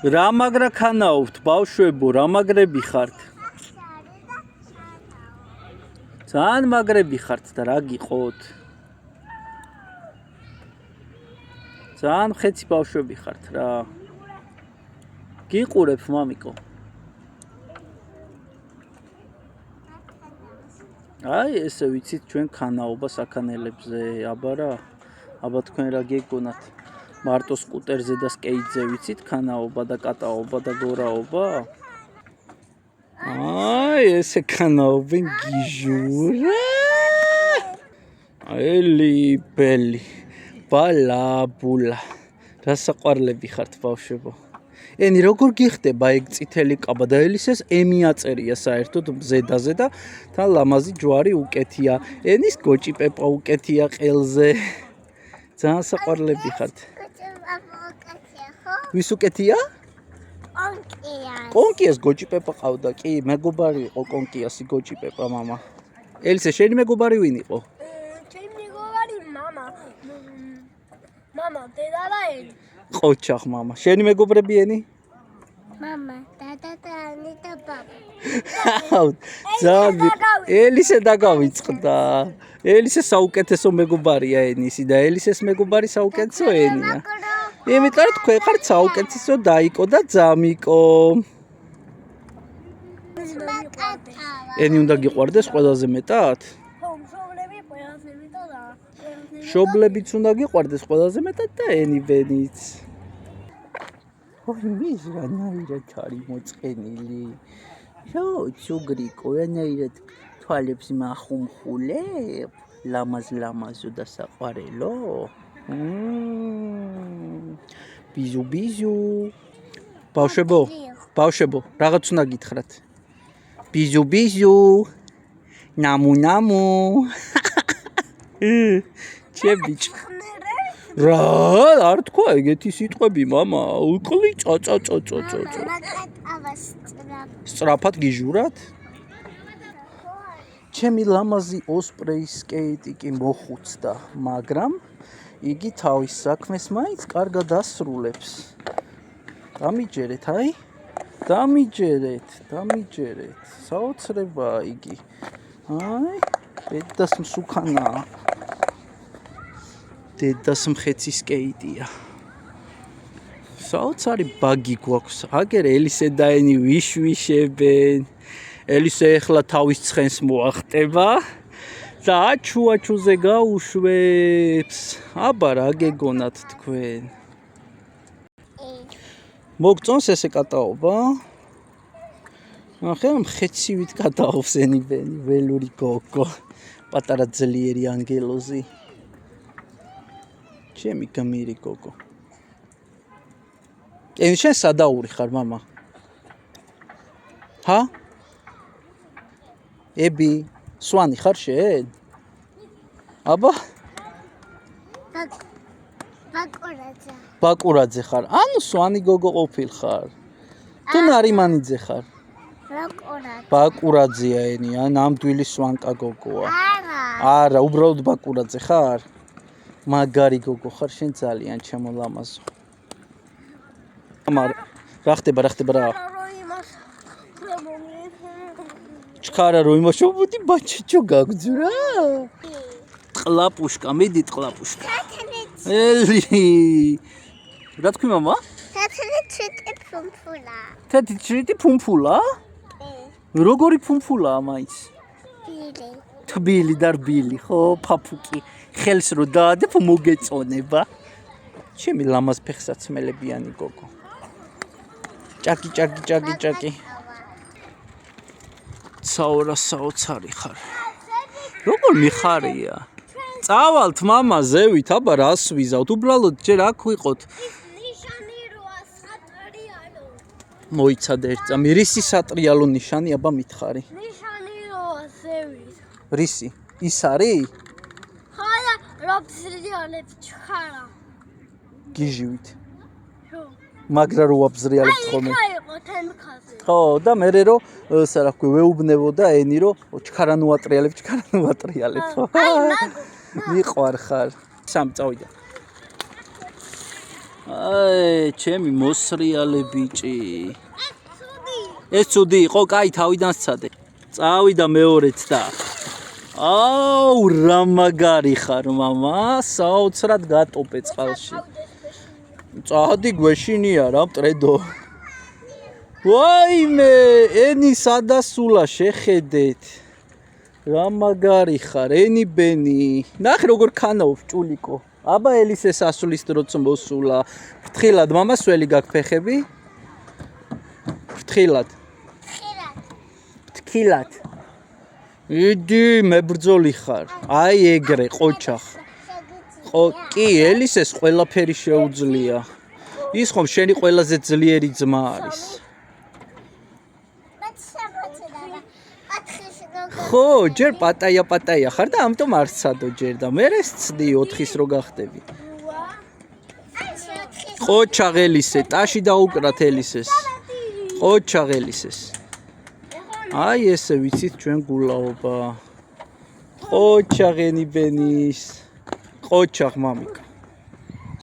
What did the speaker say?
რა მაგრა ქანაობთ ბავშვებო რა მაგრები ხართ ძალიან მაგრები ხართ და რა გიყოთ ძალიან ხეცი ბავშვები ხართ რა გიყურებ მამიკო აი ესე ვიცით ჩვენ ქანაობა საქანელებზე აბა რა აბა თქვენ რა გეგონათ მარტო სკუტერზე და სკეიტზე ვიცით ქანაობა და კატაობა და გორაობა აი ესე ქანაობენ გიჟურა ელი ბელი ბალაბულა რა საყვარლები ხართ ბავშვებო ენი როგორ გიხდება ეგ წითელი კაბა და ელისეს ემი აწერია საერთოდ ზედაზე და თან ლამაზი ჯვარი უკეთია ენის გოჭი პეპა უკეთია ყელზე ძალიან საყვარლები ხართ ვის უკეთია კონკიას გოჭი პეპა ყავდა კი მეგობარი იყო კონკიასი გოჭი პეპა мама ელისე შენი მეგობარი ვინ იყო ჩემი მეგობარი мама დედა და ელი ყოჩახ мама შენი მეგობრები ენი мама დედა და ელი და ბაბა ძალიან ელისე დაგავიწყდა ელისე საუკეთესო მეგობარია ენისი და ელისეს მეგობარი საუკეთესო ენია იმიტომ რომ თქვენ ხართ საუკეთესო დაიკო და ძამიკო ენი უნდა გიყვარდეს ყველაზე მეტად შობლებიც უნდა გიყვარდეს ყველაზე მეტად და ენი ვენიც ოი მის რანაირად არის მოწყენილი რა ცუგრიკო რანაირად თვალებს მახუმხულებ ლამაზო და საყვარელო ბიზუ ბიზუ ბავშვებო რაღაც უნდა გითხრათ ბიზუ ბიზუ ნამუ ჩემბიჭ რა არ თქვა ეგეთი სიტყვები мама უკლი წაწა სწრაფად გიჟურად ჩემი ლამაზი ოსპრეის სკეიტი კი მოხუცდა მაგრამ იგი თავის საქმეს მაინც კარგად ასრულებს დამიჯერეთ აი დამიჯერეთ საოცრებაა იგი აი დედას მსუქანაა დედას მხეცი სკეიტია საოცარი ბაგი გვაქვს აგერ ელისე და ენი ვიშვიშებენ ელისე ახლა თავის ცხენს მოახტება და აჩუზე გაუშვებს აბა რა გეგონათ თქვენ მოგწონს ესე კატაობა ახლა მხეცივით კატაობს ენი ველური გოგო პატარა ძლიერი ანგელოზი ჩემი გამირი გოგო ენი შენ სადაური ხარ мама ჰა ები სვანი ხარ შენ აბა ბაკურაძე ხარ ანუ სვანი გოგო ყოფილ ხარ თუ ნარიმანიძე ხარ ბაკურაძეა ენი ნამდვილი სვანკა გოგოა არა უბრალოდ ბაკურაძე ხარ მაგარი გოგო ხარ შენ ძალიან ჩემო ლამაზო ამარ რა ხდება რა ჩქარა რო იმაშობოდი ბაჩიჩო გაგძურა ყლაპუშკა მიდი ყლაპუშკა ელი რა თქვი мама თეთრი ჭრიტი ფუმფულა როგორი ფუმფულაა მაინც თბილი და რბილი ხო ფაფუკი ხელს რო დაადებ მოგეწონება ჩემი ლამაზ ფეხსაცმელებიანი გოგო ჭაკი საურა საოცარი ხარ როგორ მიხარია წავალთ мама ზევით აბა რას ვიზავთ უბრალოდ ჯერ აქ ვიყოთ ნიშანი როა სატრიალო მოიცადე ერთწამი რისი სატრიალო ნიშანი აბა მითხარი ნიშანი როა ზევით რისი ის არის ხარა რობზრიალებ ჩხარა გიჟივით მაგრა რო აბზრიალებთ ხოლმე იყო თემქაზე ხო და მე რო სა რა ქვია ვეუბნებო და ენი რო ჩქარანუ ატრიალებ ხო მიყვარ ხარ სამ წავიდა აი, ჩემი მოსრიალე ბიჭი. ეს ცუდი იყო, კაი, თავიდან სცადე. წავიდა მეორეც და. აუ, რა მაგარი ხარ, мама, საოცრად გატოპე წყალში. წადი გვეშინია რა, მტრედო. ვაიმე, ენი სადასულა შეხედეთ. რა მაგარი ხარ, ენი ბენი. ნახე როგორ ქანაობს ჭულიკო. აბა ელისეს ასulis დროც მოსულა. ფრთხილად, мама, სველი გაქვს ფეხები? ფრთხილად. ფრთხილად. იდი, მებრძოლი ხარ. აი ეგრე, ყოჩახ. კი, ელისეს ყველაფერი შეუძლია. ის ხომ შენი ყველაზე ძლიერი ძმა არის. ხო, ჯერ პატაია ხარ და ამიტომ არ სცადო ჯერ და მე სცდი 4-ის რო გახდები. ყოჩაღ ელისე, ტაში დაუკრათ ელისეს. ყოჩაღ ელისეს. აი ესე ვიცით ჩვენ გულაობა. ყოჩაღ ენი ბენის. ყოჩაღ მამიკა.